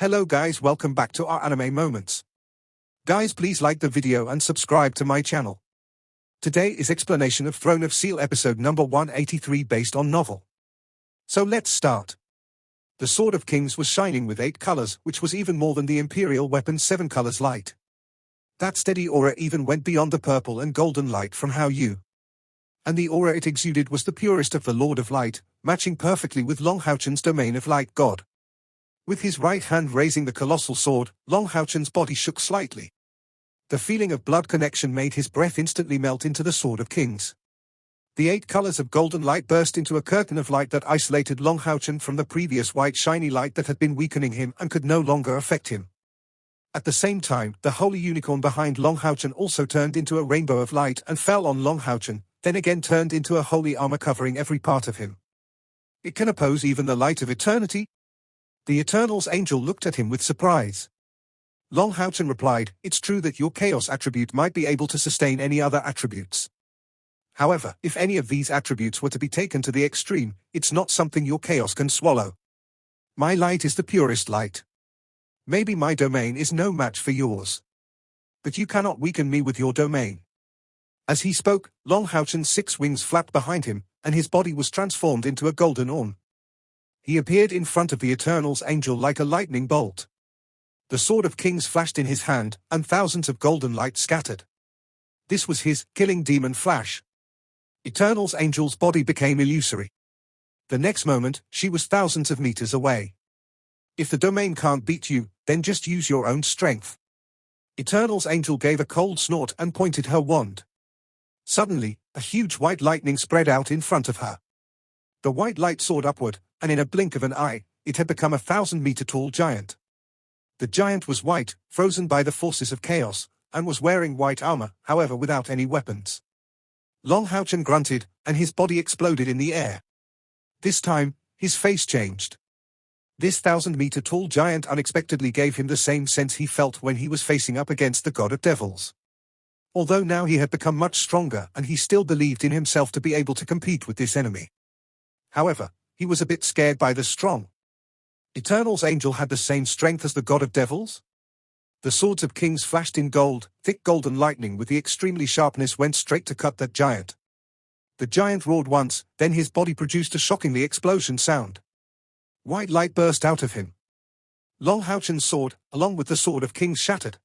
Hello guys, welcome back to our anime moments. Guys, please like the video and subscribe to my channel. Today is explanation of Throne of Steel episode number 183 based on novel. So let's start. The Sword of Kings was shining with 8 colors, which was even more than the Imperial weapon's 7 colors light. That steady aura even went beyond the purple and golden light from Hao Yu. And the aura it exuded was the purest of the Lord of Light, matching perfectly with Long Haochen's domain of Light God. With his right hand raising the colossal sword, Long Haochen's body shook slightly. The feeling of blood connection made his breath instantly melt into the Sword of Kings. The 8 colors of golden light burst into a curtain of light that isolated Long Haochen from the previous white shiny light that had been weakening him and could no longer affect him. At the same time, the holy unicorn behind Long Haochen also turned into a rainbow of light and fell on Long Haochen, then again turned into a holy armor covering every part of him. It can oppose even the light of eternity? The Eternal's angel looked at him with surprise. Long Haochen replied, "It's true that your chaos attribute might be able to sustain any other attributes. However, if any of these attributes were to be taken to the extreme, it's not something your chaos can swallow. My light is the purest light. Maybe my domain is no match for yours. But you cannot weaken me with your domain." As he spoke, Long Haochen's 6 wings flapped behind him, and his body was transformed into a golden orb. He appeared in front of the Eternal's angel like a lightning bolt. The Sword of Kings flashed in his hand, and thousands of golden light scattered. This was his killing demon flash. Eternal's angel's body became illusory. The next moment, she was thousands of meters away. If the domain can't beat you, then just use your own strength. Eternal's angel gave a cold snort and pointed her wand. Suddenly, a huge white lightning spread out in front of her. The white light soared upward, and in a blink of an eye, it had become a 1,000-meter-tall giant. The giant was white, frozen by the forces of chaos, and was wearing white armor, however without any weapons. Long Haochen grunted, and his body exploded in the air. This time, his face changed. This 1,000-meter-tall giant unexpectedly gave him the same sense he felt when he was facing up against the god of devils. Although now he had become much stronger and he still believed in himself to be able to compete with this enemy. However, he was a bit scared by the strong. Eternal's angel had the same strength as the god of devils? The swords of kings flashed in gold, thick golden lightning with the extremely sharpness went straight to cut that giant. The giant roared once, then his body produced a shockingly explosion sound. White light burst out of him. Long Haochen's sword, along with the Sword of Kings, shattered.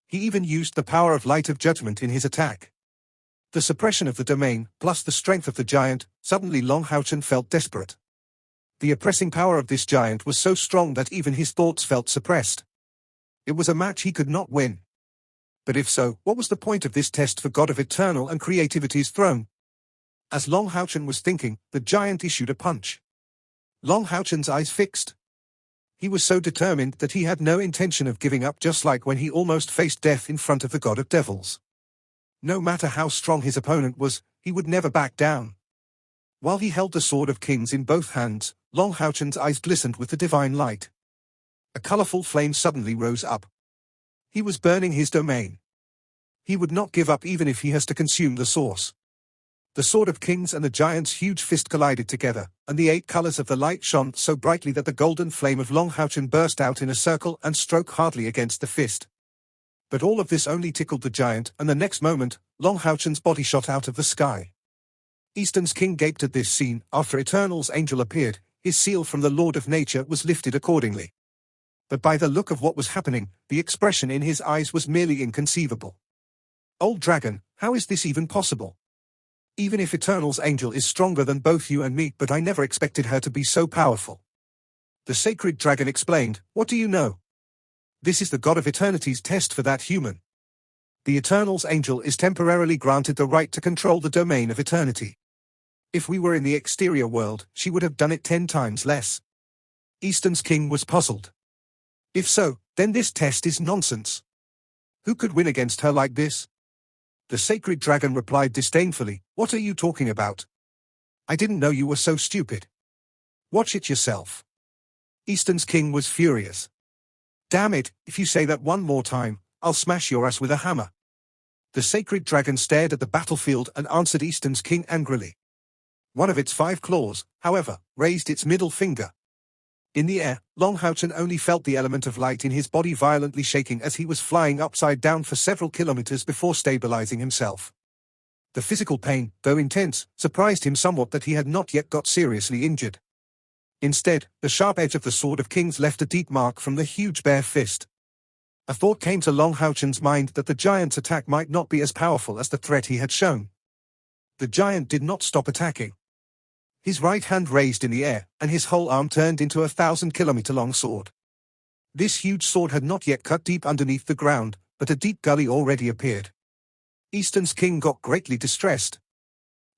He even used the power of Light of Judgment in his attack. The suppression of the domain, plus the strength of the giant, suddenly Long Haochen felt desperate. The oppressing power of this giant was so strong that even his thoughts felt suppressed. It was a match he could not win. But if so, what was the point of this test for God of Eternal and Creativity's throne? As Long Haochen was thinking, the giant issued a punch. Long Haochen's eyes fixed. He was so determined that he had no intention of giving up, just like when he almost faced death in front of the god of devils. No matter how strong his opponent was, he would never back down. While he held the Sword of Kings in both hands, Long Haochen's eyes glistened with the divine light. A colorful flame suddenly rose up. He was burning his domain. He would not give up even if he has to consume the source. The Sword of Kings and the giant's huge fist collided together, and the 8 colors of the light shone so brightly that the golden flame of Long Haochen burst out in a circle and struck hardly against the fist. But all of this only tickled the giant, and the next moment, Long Haochen's body shot out of the sky. Eastern's king gaped at this scene. After Eternal's angel appeared, his seal from the Lord of Nature was lifted accordingly. But by the look of what was happening, the expression in his eyes was merely inconceivable. Old dragon, how is this even possible? Even if Eternal's angel is stronger than both you and me, but I never expected her to be so powerful. The sacred dragon explained, "What do you know? This is the god of eternity's test for that human. The Eternal's angel is temporarily granted the right to control the domain of eternity. If we were in the exterior world, she would have done it 10 times less." Eastern's king was puzzled. If so, then this test is nonsense. Who could win against her like this? The sacred dragon replied disdainfully, "What are you talking about? I didn't know you were so stupid. Watch it yourself." Eastern's king was furious. "Damn it, if you say that one more time, I'll smash your ass with a hammer." The sacred dragon stared at the battlefield and answered Eastern's king angrily. One of its 5 claws, however, raised its middle finger. In the air, Long Houchen only felt the element of light in his body violently shaking as he was flying upside down for several kilometers before stabilizing himself. The physical pain, though intense, surprised him somewhat that he had not yet got seriously injured. Instead, the sharp edge of the Sword of Kings left a deep mark from the huge bare fist. A thought came to Long Houchen's mind that the giant's attack might not be as powerful as the threat he had shown. The giant did not stop attacking. His right hand raised in the air, and his whole arm turned into a 1,000-kilometer-long sword. This huge sword had not yet cut deep underneath the ground, but a deep gully already appeared. Eastern's king got greatly distressed.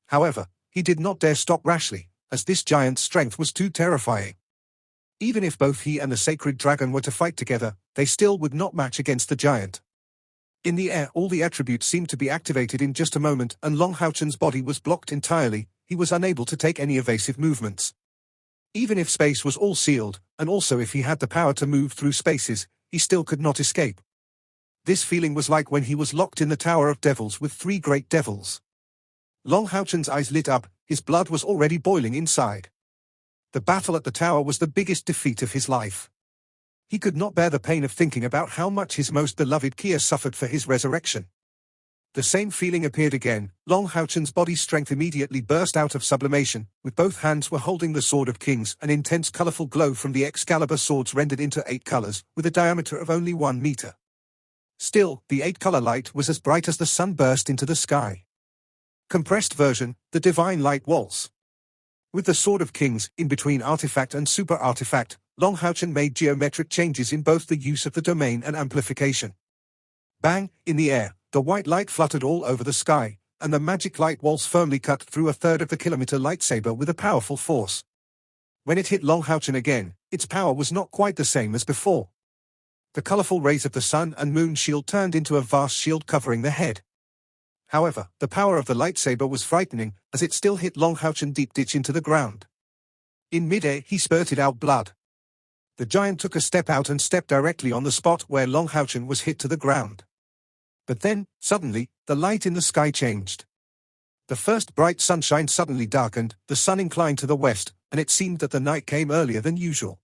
However, he did not dare stop rashly, as this giant's strength was too terrifying. Even if both he and the sacred dragon were to fight together, they still would not match against the giant. In the air, all the attributes seemed to be activated in just a moment, and Long Houchen's body was blocked entirely. He was unable to take any evasive movements. Even if space was all sealed, and also if he had the power to move through spaces, he still could not escape. This feeling was like when he was locked in the Tower of Devils with 3 great devils. Long Houchen's eyes lit up, his blood was already boiling inside. The battle at the tower was the biggest defeat of his life. He could not bear the pain of thinking about how much his most beloved Kia suffered for his resurrection. The same feeling appeared again. Long Houchen's body's strength immediately burst out of sublimation. With both hands were holding the Sword of Kings. An intense colorful glow from the Excalibur swords rendered into 8 colors, with a diameter of only 1 meter. Still, the 8-color light was as bright as the sun burst into the sky. Compressed version, the Divine Light Waltz. With the Sword of Kings, in between artifact and super artifact, Long Houchen made geometric changes in both the use of the domain and amplification. Bang, in the air, the white light fluttered all over the sky, and the magic light waltz firmly cut through a 1/3 of the kilometer lightsaber with a powerful force. When it hit Long Houchen again, its power was not quite the same as before. The colorful rays of the sun and moon shield turned into a vast shield covering the head. However, the power of the lightsaber was frightening, as it still hit Long Houchen deep ditch into the ground. In midair, he spurted out blood. The giant took a step out and stepped directly on the spot where Long Houchen was hit to the ground. But then, suddenly, the light in the sky changed. The first bright sunshine suddenly darkened, the sun inclined to the west, and it seemed that the night came earlier than usual.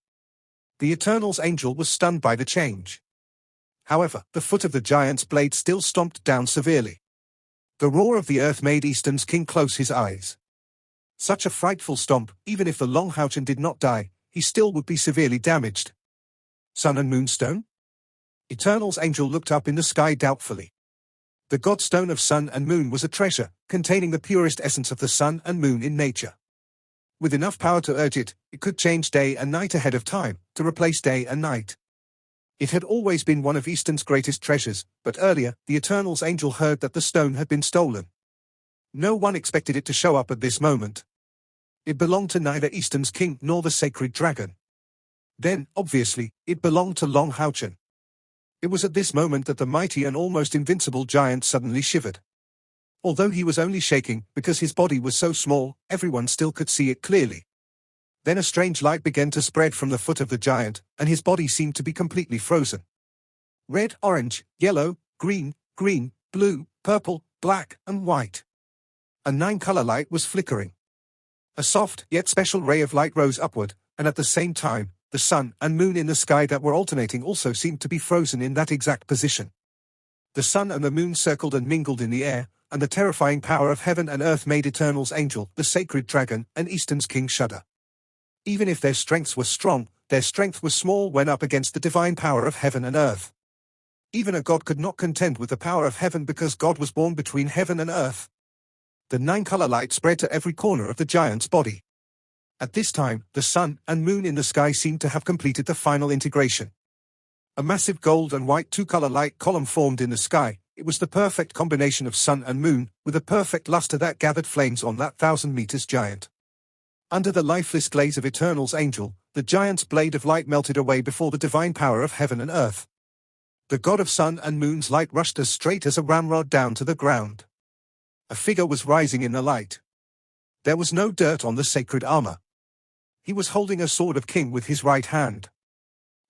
The Eternal's angel was stunned by the change. However, the foot of the giant's blade still stomped down severely. The roar of the earth made Eastern's king close his eyes. Such a frightful stomp, even if the Long Houchen did not die, he still would be severely damaged. Sun and Moonstone? Eternal's angel looked up in the sky doubtfully. The godstone of sun and moon was a treasure, containing the purest essence of the sun and moon in nature. With enough power to urge it, it could change day and night ahead of time, to replace day and night. It had always been one of Eastern's greatest treasures, but earlier, the Eternal's angel heard that the stone had been stolen. No one expected it to show up at this moment. It belonged to neither Eastern's king nor the sacred dragon. Then, obviously, it belonged to Long Houchen. It was at this moment that the mighty and almost invincible giant suddenly shivered. Although he was only shaking, because his body was so small, everyone still could see it clearly. Then a strange light began to spread from the foot of the giant, and his body seemed to be completely frozen. Red, orange, yellow, green, blue, purple, black, and white. A 9-color light was flickering. A soft, yet special ray of light rose upward, and at the same time, the sun and moon in the sky that were alternating also seemed to be frozen in that exact position. The sun and the moon circled and mingled in the air, and the terrifying power of heaven and earth made Eternal's angel, the sacred dragon, and Eastern's king shudder. Even if their strengths were strong, their strength was small when up against the divine power of heaven and earth. Even a god could not contend with the power of heaven because God was born between heaven and earth. The 9-color light spread to every corner of the giant's body. At this time, the sun and moon in the sky seemed to have completed the final integration. A massive gold and white 2-color light column formed in the sky. It was the perfect combination of sun and moon, with a perfect luster that gathered flames on that 1,000 meters giant. Under the lifeless glaze of Eternal's angel, the giant's blade of light melted away before the divine power of heaven and earth. The god of sun and moon's light rushed as straight as a ramrod down to the ground. A figure was rising in the light. There was no dirt on the sacred armor. He was holding a sword of king with his right hand.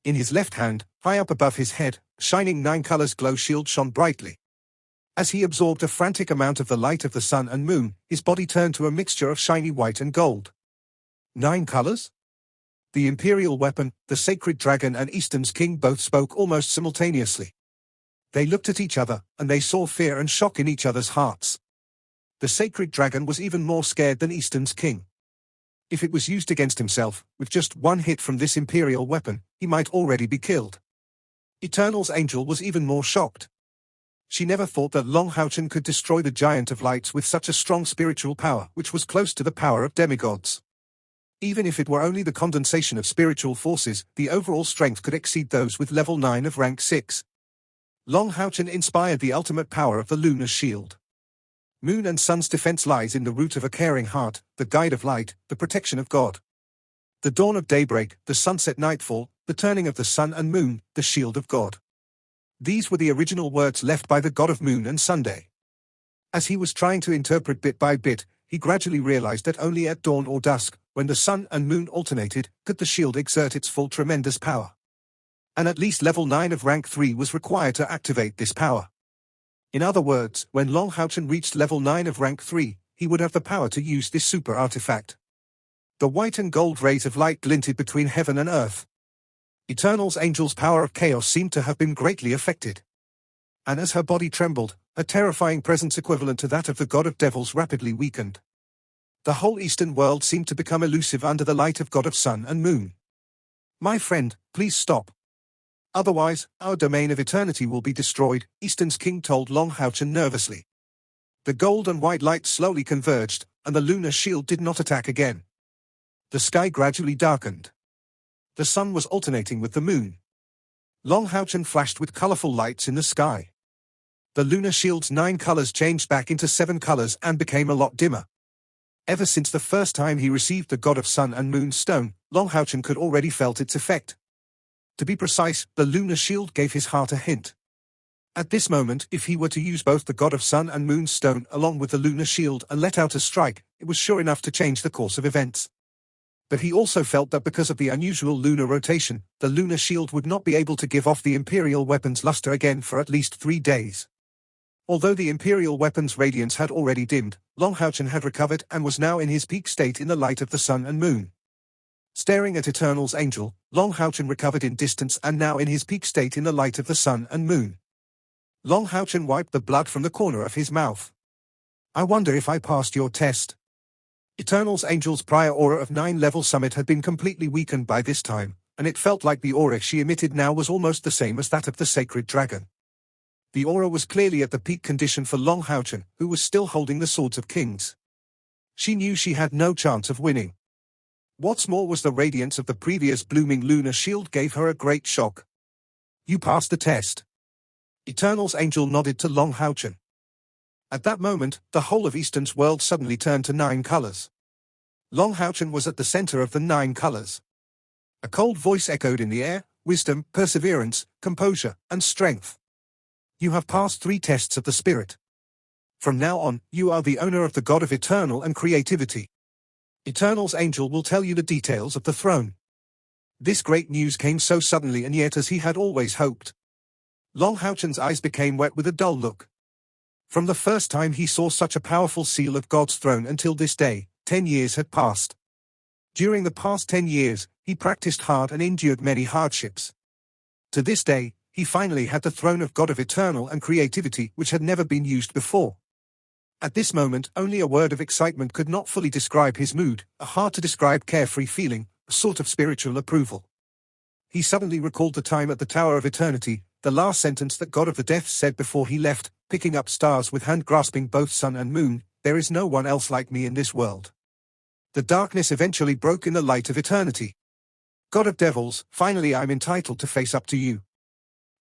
In his left hand, high up above his head, shining 9 colors glow shield shone brightly. As he absorbed a frantic amount of the light of the sun and moon, his body turned to a mixture of shiny white and gold. 9 colors? The imperial weapon, the sacred dragon, and Eastern's king both spoke almost simultaneously. They looked at each other, and they saw fear and shock in each other's hearts. The sacred dragon was even more scared than Eastern's king. If it was used against himself, with just one hit from this imperial weapon, he might already be killed. Eternal's angel was even more shocked. She never thought that Long Houchen could destroy the giant of lights with such a strong spiritual power, which was close to the power of demigods. Even if it were only the condensation of spiritual forces, the overall strength could exceed those with level 9 of rank 6. Long Houchen inspired the ultimate power of the lunar shield. Moon and sun's defense lies in the root of a caring heart, the guide of light, the protection of God. The dawn of daybreak, the sunset nightfall, the turning of the sun and moon, the shield of God. These were the original words left by the god of moon and Sunday. As he was trying to interpret bit by bit, he gradually realized that only at dawn or dusk, when the sun and moon alternated, could the shield exert its full tremendous power. And at least level 9 of rank 3 was required to activate this power. In other words, when Long Houchen reached level 9 of rank 3, he would have the power to use this super artifact. The white and gold rays of light glinted between heaven and earth. Eternal's angel's power of chaos seemed to have been greatly affected. And as her body trembled, her terrifying presence equivalent to that of the god of devils rapidly weakened. The whole eastern world seemed to become elusive under the light of god of sun and moon. My friend, please stop. Otherwise, our domain of eternity will be destroyed, Eastern's king told Long Houchen nervously. The gold and white light slowly converged, and the lunar shield did not attack again. The sky gradually darkened. The sun was alternating with the moon. Long Houchen flashed with colorful lights in the sky. The lunar shield's 9 colors changed back into 7 colors and became a lot dimmer. Ever since the first time he received the god of sun and moon stone, Long Houchen could already felt its effect. To be precise, the lunar shield gave his heart a hint. At this moment, if he were to use both the god of sun and moon stone along with the lunar shield and let out a strike, it was sure enough to change the course of events. But he also felt that because of the unusual lunar rotation, the lunar shield would not be able to give off the imperial weapon's luster again for at least 3 days. Although the imperial weapon's radiance had already dimmed, Long Houchen had recovered and was now in his peak state in the light of the sun and moon. Staring at Eternal's angel, Long Houchen recovered in distance and now in his peak state in the light of the sun and moon. Long Houchen wiped the blood from the corner of his mouth. I wonder if I passed your test. Eternal's angel's prior aura of 9-level summit had been completely weakened by this time, and it felt like the aura she emitted now was almost the same as that of the sacred dragon. The aura was clearly at the peak condition for Long Houchen, who was still holding the swords of kings. She knew she had no chance of winning. What's more was the radiance of the previous blooming lunar shield gave her a great shock. You passed the test. Eternal's angel nodded to Long Houchen. At that moment, the whole of Eastern's world suddenly turned to 9 colors. Long Houchen was at the center of the 9 colors. A cold voice echoed in the air: wisdom, perseverance, composure, and strength. You have passed 3 tests of the spirit. From now on, you are the owner of the god of eternal and creativity. Eternal's angel will tell you the details of the throne. This great news came so suddenly and yet as he had always hoped. Long Houchen's eyes became wet with a dull look. From the first time he saw such a powerful seal of God's throne until this day, 10 years had passed. During the past 10 years, he practiced hard and endured many hardships. To this day, he finally had the throne of God of eternal and creativity which had never been used before. At this moment, only a word of excitement could not fully describe his mood, a hard-to-describe carefree feeling, a sort of spiritual approval. He suddenly recalled the time at the Tower of Eternity, the last sentence that God of the Death said before he left, picking up stars with hand grasping both sun and moon, "There is no one else like me in this world." The darkness eventually broke in the light of eternity. God of devils, finally I'm entitled to face up to you.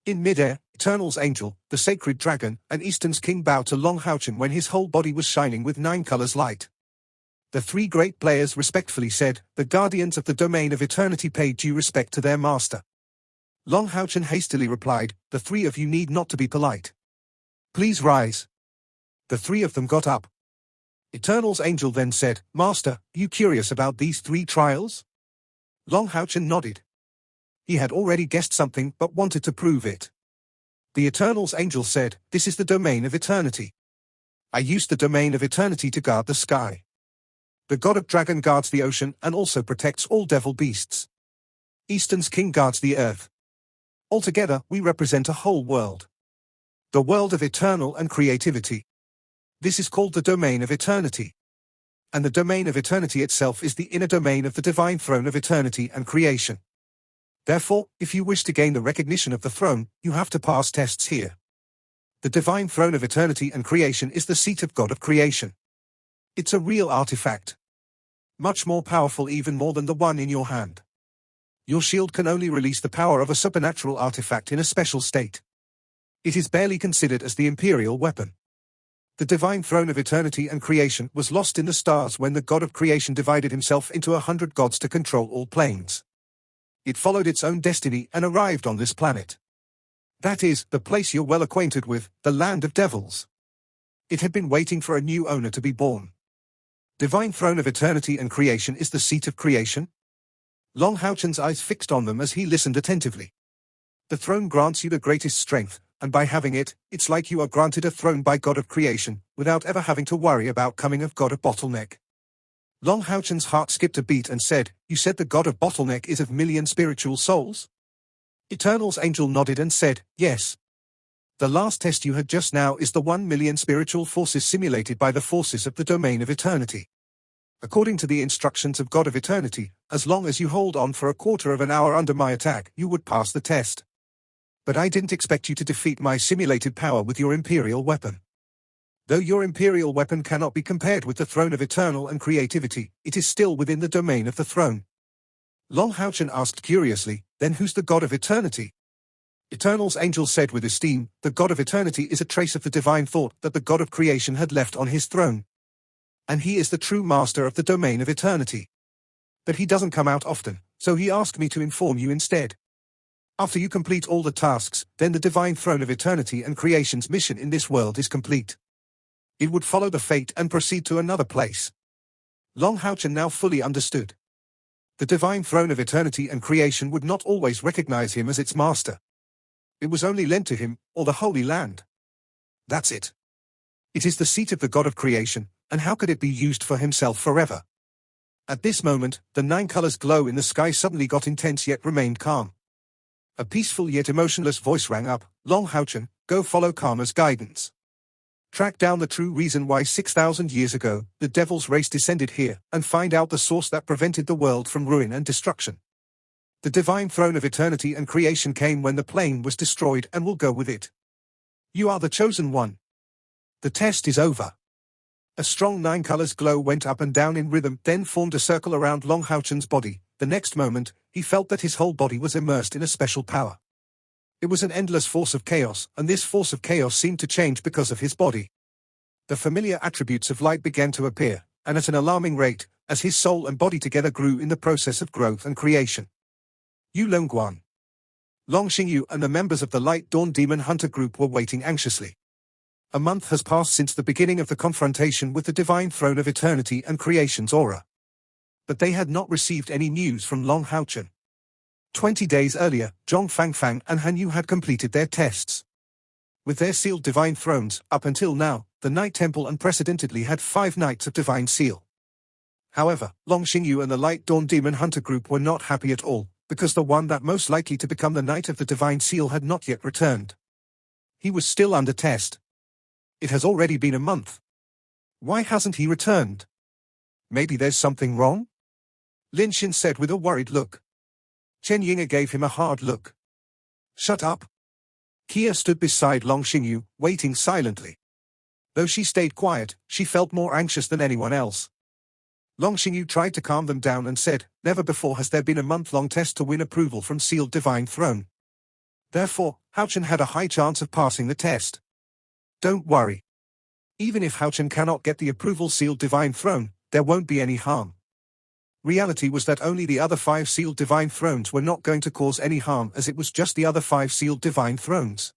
In midair, Eternal's angel, the sacred dragon, and Eastern's king bowed to Long Houchen when his whole body was shining with 9 colors light. The 3 great players respectfully said, "The guardians of the domain of eternity paid due respect to their master." Long Houchen hastily replied, "The 3 of you need not to be polite. Please rise." The 3 of them got up. Eternal's angel then said, "Master, you curious about these 3 trials?" Long Houchen nodded. He had already guessed something but wanted to prove it. The Eternal's angel said, "This is the domain of eternity. I used the domain of eternity to guard the sky. The god of dragon guards the ocean and also protects all devil beasts. Eastern's king guards the earth. Altogether, we represent a whole world. The world of eternal and creativity. This is called the domain of eternity. And the domain of eternity itself is the inner domain of the divine throne of eternity and creation. Therefore, if you wish to gain the recognition of the throne, you have to pass tests here. The divine throne of eternity and creation is the seat of God of creation. It's a real artifact. Much more powerful, even more than the one in your hand. Your shield can only release the power of a supernatural artifact in a special state. It is barely considered as the imperial weapon. The divine throne of eternity and creation was lost in the stars when the God of creation divided himself into 100 gods to control all planes. It followed its own destiny and arrived on this planet. That is, the place you're well acquainted with, the land of devils. It had been waiting for a new owner to be born. Divine throne of eternity and creation is the seat of creation. Long Houchen's eyes fixed on them as he listened attentively. The throne grants you the greatest strength, and by having it, it's like you are granted a throne by God of creation, without ever having to worry about coming of God of bottleneck. Long Houchen's heart skipped a beat and said, "You said the God of bottleneck is of million spiritual souls?" Eternal's angel nodded and said, "Yes. The last test you had just now is the 1 million spiritual forces simulated by the forces of the domain of eternity. According to the instructions of God of eternity, as long as you hold on for a quarter of an hour under my attack, you would pass the test. But I didn't expect you to defeat my simulated power with your imperial weapon. Though your imperial weapon cannot be compared with the throne of eternal and creativity, it is still within the domain of the throne." Long Houchen asked curiously, "Then who's the God of eternity?" Eternal's angel said with esteem, "The God of eternity is a trace of the divine thought that the God of creation had left on his throne. And he is the true master of the domain of eternity. But he doesn't come out often, so he asked me to inform you instead. After you complete all the tasks, then the divine throne of eternity and creation's mission in this world is complete. It would follow the fate and proceed to another place." Long Houchen now fully understood. The divine throne of eternity and creation would not always recognize him as its master. It was only lent to him, or the Holy Land. That's it. It is the seat of the God of creation, and how could it be used for himself forever? At this moment, the 9 colors glow in the sky suddenly got intense yet remained calm. A peaceful yet emotionless voice rang up, "Long Houchen, go follow Karma's guidance. Track down the true reason why 6,000 years ago, the devil's race descended here, and find out the source that prevented the world from ruin and destruction. The divine throne of eternity and creation came when the plane was destroyed and will go with it. You are the chosen one. The test is over." A strong 9 colors glow went up and down in rhythm, then formed a circle around Long Houchen's body. The next moment, he felt that his whole body was immersed in a special power. It was an endless force of chaos, and this force of chaos seemed to change because of his body. The familiar attributes of light began to appear, and at an alarming rate, as his soul and body together grew in the process of growth and creation. Yu Longguan, Long Xingyu and the members of the Light Dawn Demon Hunter group were waiting anxiously. A month has passed since the beginning of the confrontation with the divine throne of eternity and creation's aura. But they had not received any news from Long Houchen. 20 days earlier, Zhong Fangfang and Han Yu had completed their tests. With their sealed divine thrones, up until now, the Night Temple unprecedentedly had 5 Knights of Divine Seal. However, Long Xingyu and the Light Dawn Demon Hunter group were not happy at all, because the one that most likely to become the Knight of the Divine Seal had not yet returned. He was still under test. It has already been a month. Why hasn't he returned? Maybe there's something wrong? Lin Xin said with a worried look. Chen Yinga gave him a hard look. Shut up. Kia stood beside Long Xingyu, waiting silently. Though she stayed quiet, she felt more anxious than anyone else. Long Xingyu tried to calm them down and said, "Never before has there been a month-long test to win approval from sealed divine throne. Therefore, Houchen had a high chance of passing the test. Don't worry. Even if Houchen cannot get the approval sealed divine throne, there won't be any harm." Reality was that only the other 5 sealed divine thrones were not going to cause any harm, as it was just the other 5 sealed divine thrones.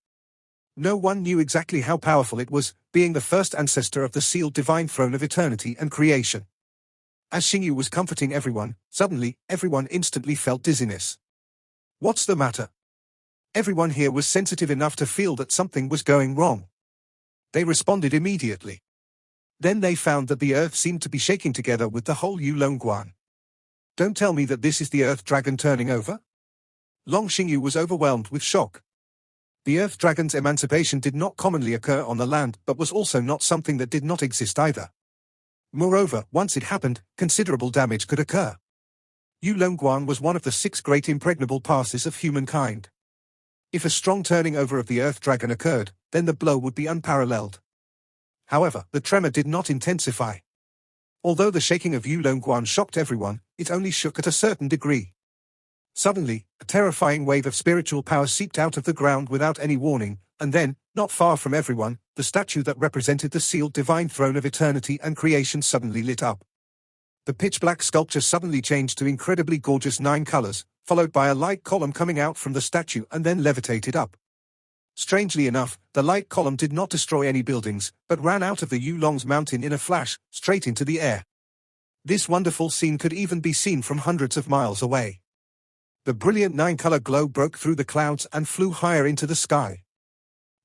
No one knew exactly how powerful it was, being the first ancestor of the sealed divine throne of eternity and creation. As Xingyu was comforting everyone, suddenly, everyone instantly felt dizziness. "What's the matter?" Everyone here was sensitive enough to feel that something was going wrong. They responded immediately. Then they found that the earth seemed to be shaking together with the whole Yu Longguan. "Don't tell me that this is the earth dragon turning over?" Long Xingyu was overwhelmed with shock. The Earth Dragon's emancipation did not commonly occur on the land, but was also not something that did not exist either. Moreover, once it happened, considerable damage could occur. Yulongguan was one of the 6 great impregnable passes of humankind. If a strong turning over of the Earth Dragon occurred, then the blow would be unparalleled. However, the tremor did not intensify. Although the shaking of Yulongguan shocked everyone, it only shook at a certain degree. Suddenly, a terrifying wave of spiritual power seeped out of the ground without any warning, and then, not far from everyone, the statue that represented the sealed divine throne of eternity and creation suddenly lit up. The pitch-black sculpture suddenly changed to incredibly gorgeous 9 colors, followed by a light column coming out from the statue and then levitated up. Strangely enough, the light column did not destroy any buildings, but ran out of the Yulong's mountain in a flash, straight into the air. This wonderful scene could even be seen from hundreds of miles away. The brilliant 9-color glow broke through the clouds and flew higher into the sky.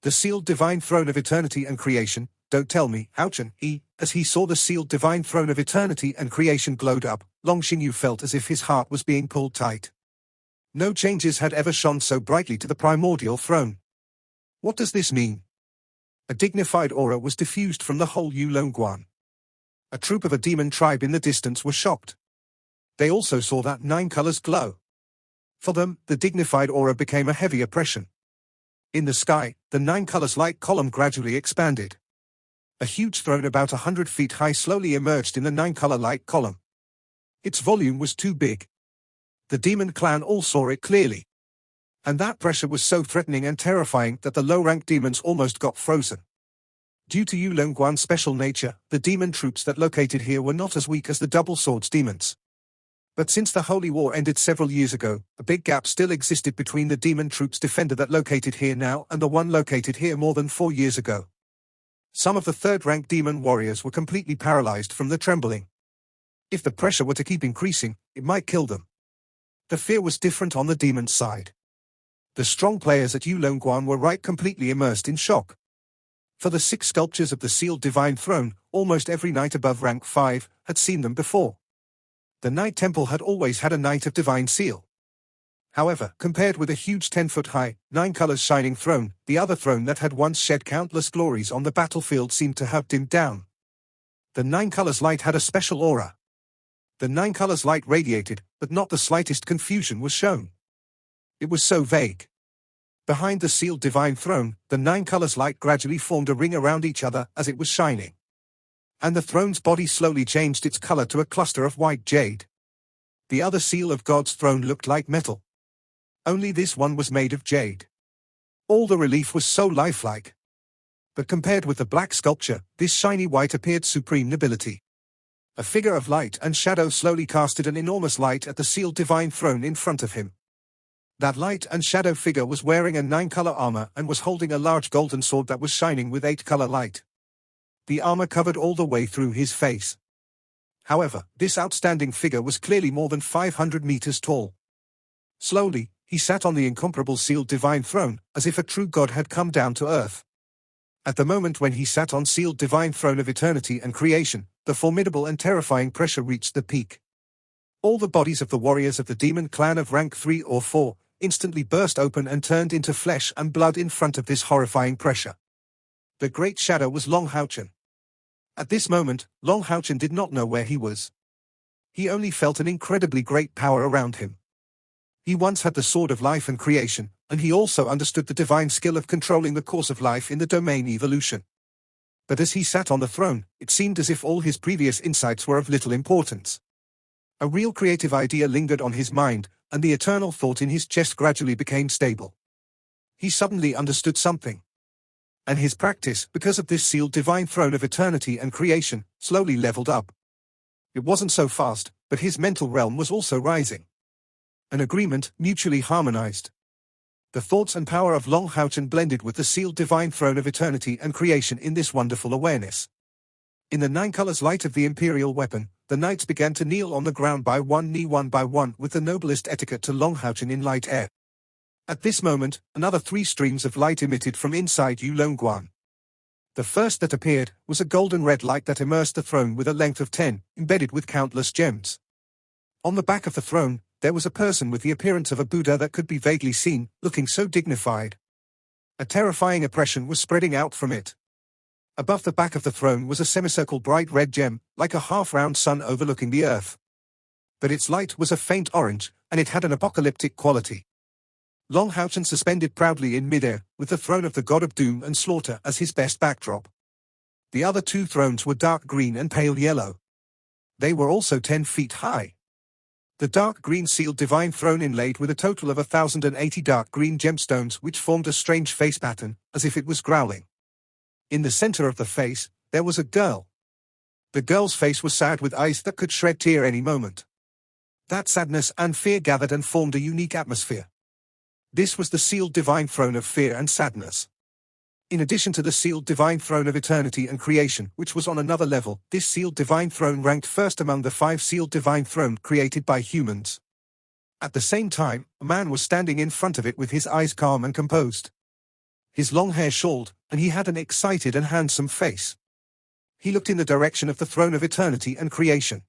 The sealed divine throne of eternity and creation, don't tell me, Houchen, as he saw the sealed divine throne of eternity and creation glowed up, Long Xingyu felt as if his heart was being pulled tight. No changes had ever shone so brightly to the primordial throne. What does this mean? A dignified aura was diffused from the whole Yulongguan. A troop of a demon tribe in the distance were shocked. They also saw that 9 colors glow. For them, the dignified aura became a heavy oppression. In the sky, the 9 colors light column gradually expanded. A huge throne about 100 feet high slowly emerged in the 9-color light column. Its volume was too big. The demon clan all saw it clearly. And that pressure was so threatening and terrifying that the low-ranked demons almost got frozen. Due to Yulongguan's special nature, the demon troops that located here were not as weak as the double swords demons. But since the Holy War ended several years ago, a big gap still existed between the demon troops defender that located here now and the one located here more than 4 years ago. Some of the third-rank demon warriors were completely paralyzed from the trembling. If the pressure were to keep increasing, it might kill them. The fear was different on the demon's side. The strong players at Yulongguan were right completely immersed in shock. For the 6 sculptures of the sealed divine throne, almost every knight above rank 5 had seen them before. The Knight Temple had always had a Knight of Divine Seal. However, compared with a huge 10-foot-high, 9-colors shining throne, the other throne that had once shed countless glories on the battlefield seemed to have dimmed down. The 9-colors light had a special aura. The 9-colors light radiated, but not the slightest confusion was shown. It was so vague. Behind the sealed divine throne, the 9-colors light gradually formed a ring around each other as it was shining. And the throne's body slowly changed its color to a cluster of white jade. The other seal of God's throne looked like metal. Only this one was made of jade. All the relief was so lifelike. But compared with the black sculpture, this shiny white appeared supreme nobility. A figure of light and shadow slowly casted an enormous light at the sealed divine throne in front of him. That light and shadow figure was wearing a 9-color armor and was holding a large golden sword that was shining with 8-color light. The armor covered all the way through his face. However, this outstanding figure was clearly more than 500 meters tall. Slowly, he sat on the incomparable sealed divine throne, as if a true god had come down to earth. At the moment when he sat on sealed divine throne of eternity and creation, the formidable and terrifying pressure reached the peak. All the bodies of the warriors of the demon clan of rank 3 or 4 instantly burst open and turned into flesh and blood in front of this horrifying pressure. The great shadow was Long Houchen. At this moment, Long Houchen did not know where he was. He only felt an incredibly great power around him. He once had the sword of life and creation, and he also understood the divine skill of controlling the course of life in the domain evolution. But as he sat on the throne, it seemed as if all his previous insights were of little importance. A real creative idea lingered on his mind, and the eternal thought in his chest gradually became stable. He suddenly understood something. And his practice, because of this sealed divine throne of eternity and creation, slowly leveled up. It wasn't so fast, but his mental realm was also rising. An agreement, mutually harmonized. The thoughts and power of Long Houchen blended with the sealed divine throne of eternity and creation in this wonderful awareness. In the 9-colors light of the imperial weapon, the knights began to kneel on the ground by one knee one by one with the noblest etiquette to Long Houchen in light air. At this moment, another 3 streams of light emitted from inside Yulongguan. The first that appeared was a golden red light that immersed the throne with a length of 10, embedded with countless gems. On the back of the throne, there was a person with the appearance of a Buddha that could be vaguely seen, looking so dignified. A terrifying oppression was spreading out from it. Above the back of the throne was a semicircle bright red gem, like a half-round sun overlooking the earth. But its light was a faint orange, and it had an apocalyptic quality. Long Houchen suspended proudly in midair, with the throne of the god of doom and slaughter as his best backdrop. The other two thrones were dark green and pale yellow. They were also 10 feet high. The dark green sealed divine throne inlaid with a total of 1,080 dark green gemstones which formed a strange face pattern, as if it was growling. In the center of the face, there was a girl. The girl's face was sad with eyes that could shed tear any moment. That sadness and fear gathered and formed a unique atmosphere. This was the sealed divine throne of fear and sadness. In addition to the sealed divine throne of eternity and creation, which was on another level, this sealed divine throne ranked first among the 5 sealed divine thrones created by humans. At the same time, a man was standing in front of it with his eyes calm and composed. His long hair shawled, and he had an excited and handsome face. He looked in the direction of the throne of eternity and creation.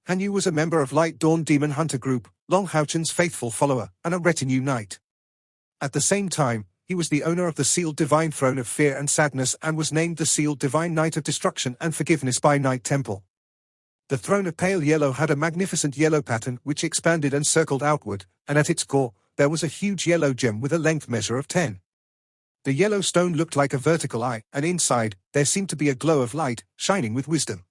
Hanyu was a member of Light Dawn Demon Hunter Group, Long Houchen's faithful follower, and a retinue knight. At the same time, he was the owner of the sealed divine throne of fear and sadness and was named the sealed divine knight of destruction and forgiveness by Night Temple. The throne of pale yellow had a magnificent yellow pattern which expanded and circled outward, and at its core, there was a huge yellow gem with a length measure of 10. The yellow stone looked like a vertical eye, and inside, there seemed to be a glow of light, shining with wisdom.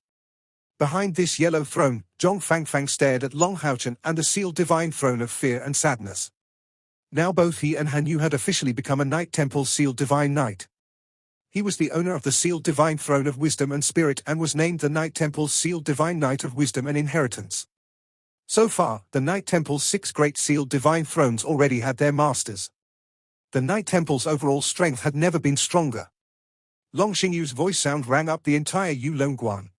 Behind this yellow throne, Zhong Fangfang stared at Long Houchen and the sealed divine throne of fear and sadness. Now both he and Hanyu had officially become a Night Temple's sealed divine knight. He was the owner of the sealed divine throne of wisdom and spirit and was named the Night Temple's sealed divine knight of wisdom and inheritance. So far, the Night Temple's 6 great sealed divine thrones already had their masters. The Night Temple's overall strength had never been stronger. Long Xingyu's voice sound rang up the entire Yulongguan.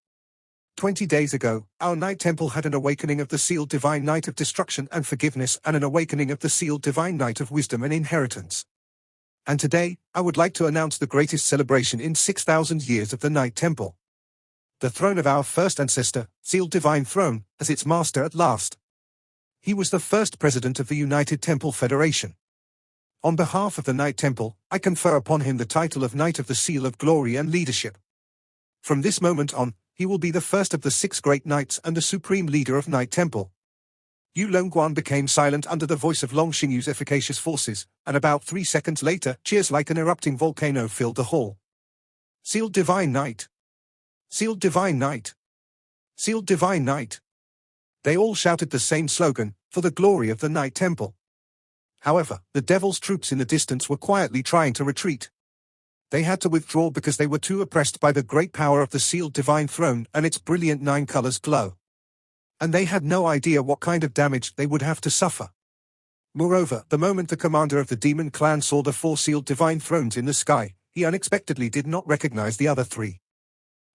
20 days ago, our Night Temple had an awakening of the sealed divine knight of destruction and forgiveness and an awakening of the sealed divine knight of wisdom and inheritance. And today, I would like to announce the greatest celebration in 6,000 years of the Night Temple. The throne of our first ancestor, sealed divine throne, as its master at last. He was the first president of the United Temple Federation. On behalf of the Night Temple, I confer upon him the title of Knight of the Seal of Glory and Leadership. From this moment on, he will be the first of the 6 great knights and the supreme leader of Night Temple. Yulongguan became silent under the voice of Long Xingyu's efficacious forces, and about 3 seconds later, cheers like an erupting volcano filled the hall. Sealed Divine Knight! Sealed Divine Knight! Sealed Divine Knight! They all shouted the same slogan, for the glory of the Night Temple. However, the devil's troops in the distance were quietly trying to retreat. They had to withdraw because they were too oppressed by the great power of the sealed divine throne and its brilliant 9 colors glow. And they had no idea what kind of damage they would have to suffer. Moreover, the moment the commander of the demon clan saw the 4 sealed divine thrones in the sky, he unexpectedly did not recognize the other 3.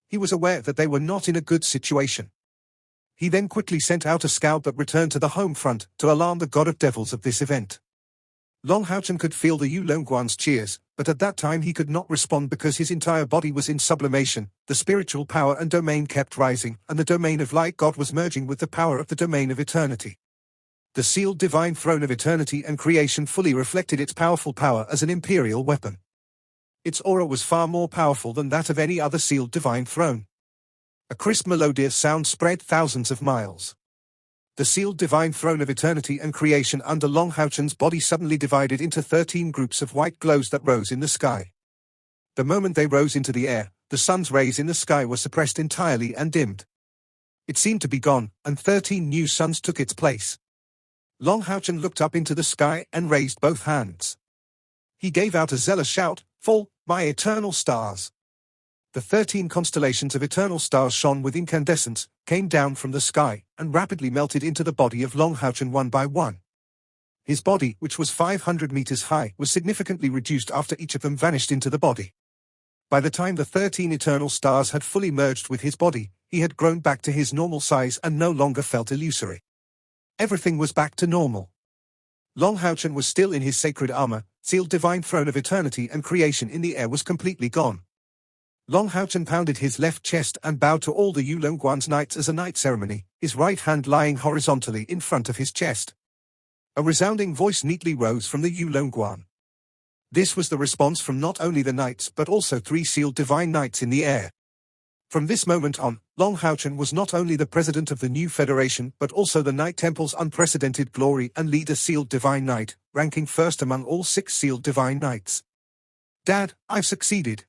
He was aware that they were not in a good situation. He then quickly sent out a scout that returned to the home front to alarm the god of devils of this event. Long Houchen could feel the Yulongguan's cheers, but at that time he could not respond because his entire body was in sublimation. The spiritual power and domain kept rising, and the domain of light God was merging with the power of the domain of eternity. The sealed divine throne of eternity and creation fully reflected its powerful power as an imperial weapon. Its aura was far more powerful than that of any other sealed divine throne. A crisp melodious sound spread thousands of miles. The sealed divine throne of eternity and creation under Long Houchen's body suddenly divided into 13 groups of white glows that rose in the sky. The moment they rose into the air, the sun's rays in the sky were suppressed entirely and dimmed. It seemed to be gone, and 13 new suns took its place. Long Houchen looked up into the sky and raised both hands. He gave out a zealous shout, "Fall, my eternal stars!" The 13 constellations of eternal stars shone with incandescence, came down from the sky, and rapidly melted into the body of Long Houchen one by one. His body, which was 500 meters high, was significantly reduced after each of them vanished into the body. By the time the 13 eternal stars had fully merged with his body, he had grown back to his normal size and no longer felt illusory. Everything was back to normal. Long Houchen was still in his sacred armor, sealed divine throne of eternity and creation in the air was completely gone. Long Houchen pounded his left chest and bowed to all the Yulongguan's knights as a knight ceremony, his right hand lying horizontally in front of his chest. A resounding voice neatly rose from the Yulongguan. This was the response from not only the knights but also 3 sealed divine knights in the air. From this moment on, Long Houchen was not only the president of the new federation but also the Knight Temple's unprecedented glory and leader sealed divine knight, ranking first among all 6 sealed divine knights. Dad, I've succeeded.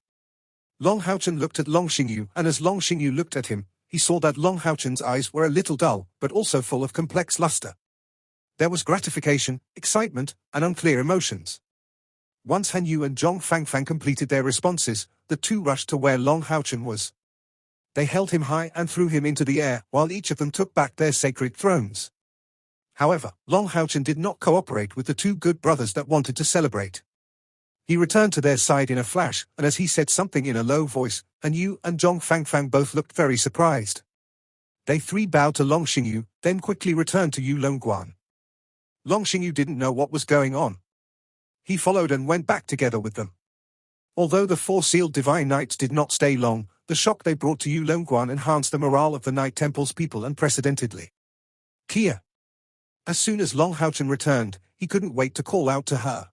Long Houchen looked at Long Xingyu, and as Long Xingyu looked at him, he saw that Long Houchen's eyes were a little dull, but also full of complex luster. There was gratification, excitement, and unclear emotions. Once Han Yu and Zhong Fangfang completed their responses, the two rushed to where Long Houchen was. They held him high and threw him into the air, while each of them took back their sacred thrones. However, Long Houchen did not cooperate with the 2 good brothers that wanted to celebrate. He returned to their side in a flash, and as he said something in a low voice, Han Yu and Zhong Fangfang both looked very surprised. They 3 bowed to Long Xingyu, then quickly returned to Yulongguan. Long Xingyu didn't know what was going on. He followed and went back together with them. Although the 4 sealed divine knights did not stay long, the shock they brought to Yulongguan enhanced the morale of the Knight Temple's people unprecedentedly. Kia. As soon as Long Houchen returned, he couldn't wait to call out to her.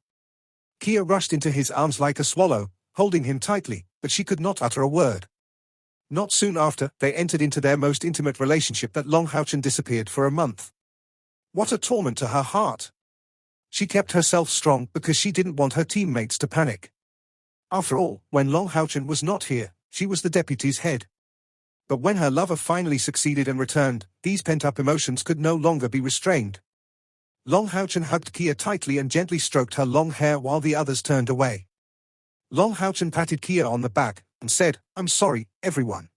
Kia rushed into his arms like a swallow, holding him tightly, but she could not utter a word. Not soon after, they entered into their most intimate relationship that Long Houchen disappeared for a month. What a torment to her heart! She kept herself strong because she didn't want her teammates to panic. After all, when Long Houchen was not here, she was the deputy's head. But when her lover finally succeeded and returned, these pent-up emotions could no longer be restrained. Long Houchen hugged Kia tightly and gently stroked her long hair while the others turned away. Long Houchen patted Kia on the back and said, "I'm sorry, everyone.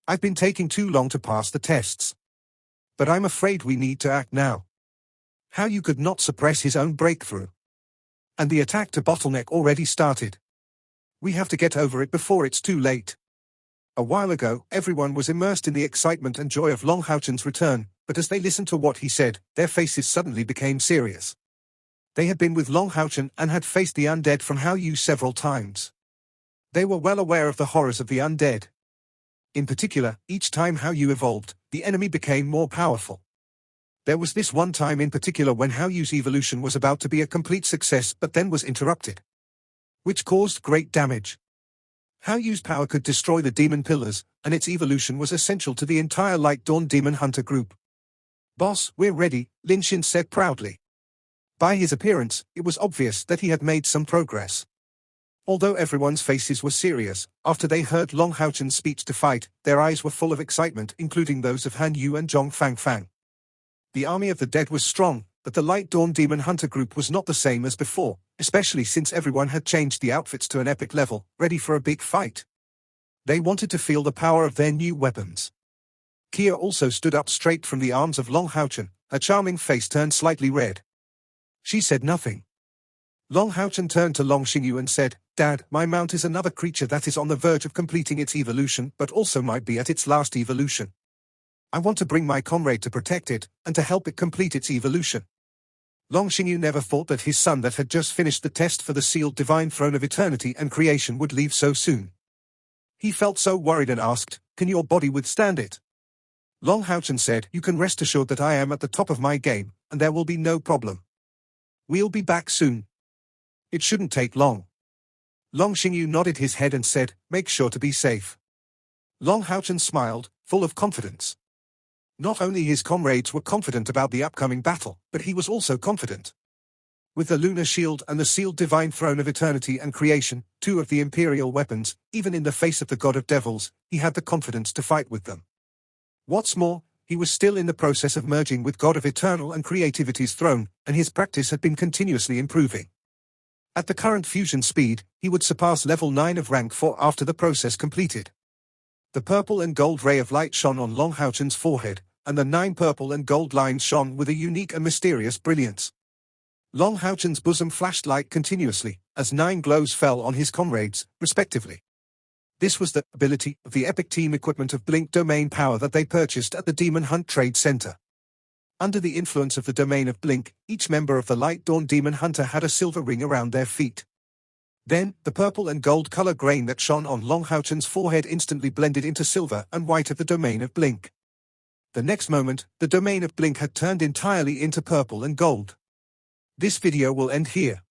I've been taking too long to pass the tests. But I'm afraid we need to act now." How you could not suppress his own breakthrough. And the attack to bottleneck already started. We have to get over it before it's too late. A while ago, everyone was immersed in the excitement and joy of Long Houchen's return, but as they listened to what he said, their faces suddenly became serious. They had been with Long Houchen and had faced the undead from Hao Yu several times. They were well aware of the horrors of the undead. In particular, each time Hao Yu evolved, the enemy became more powerful. There was this one time in particular when Hao Yu's evolution was about to be a complete success but then was interrupted, which caused great damage. Hao Yu's power could destroy the demon pillars, and its evolution was essential to the entire Light Dawn Demon Hunter group. "Boss, we're ready," Lin Xin said proudly. By his appearance, it was obvious that he had made some progress. Although everyone's faces were serious, after they heard Long Houchen's speech to fight, their eyes were full of excitement, including those of Han Yu and Zhong Fangfang. The army of the dead was strong, but the Light Dawn Demon Hunter group was not the same as before, especially since everyone had changed the outfits to an epic level, ready for a big fight. They wanted to feel the power of their new weapons. Kia also stood up straight from the arms of Long Houchen, her charming face turned slightly red. She said nothing. Long Houchen turned to Long Xingyu and said, "Dad, my mount is another creature that is on the verge of completing its evolution but also might be at its last evolution. I want to bring my comrade to protect it, and to help it complete its evolution." Long Xingyu never thought that his son that had just finished the test for the sealed divine throne of eternity and creation would leave so soon. He felt so worried and asked, "Can your body withstand it?" Long Houchen said, "You can rest assured that I am at the top of my game, and there will be no problem. We'll be back soon. It shouldn't take long." Long Xingyu nodded his head and said, "Make sure to be safe." Long Houchen smiled, full of confidence. Not only his comrades were confident about the upcoming battle, but he was also confident. With the Lunar Shield and the sealed divine throne of eternity and creation, 2 of the imperial weapons, even in the face of the god of devils, he had the confidence to fight with them. What's more, he was still in the process of merging with God of Eternal and Creativity's throne, and his practice had been continuously improving. At the current fusion speed, he would surpass level 9 of rank 4 after the process completed. The purple and gold ray of light shone on Long Houchen's forehead, and the 9 purple and gold lines shone with a unique and mysterious brilliance. Long Houchen's bosom flashed light continuously, as 9 glows fell on his comrades, respectively. This was the ability of the epic team equipment of Blink domain power that they purchased at the Demon Hunt Trade Center. Under the influence of the domain of Blink, each member of the Light Dawn Demon Hunter had a silver ring around their feet. Then, the purple and gold color grain that shone on Long Houchen's forehead instantly blended into silver and white at the domain of Blink. The next moment, the domain of Blink had turned entirely into purple and gold. This video will end here.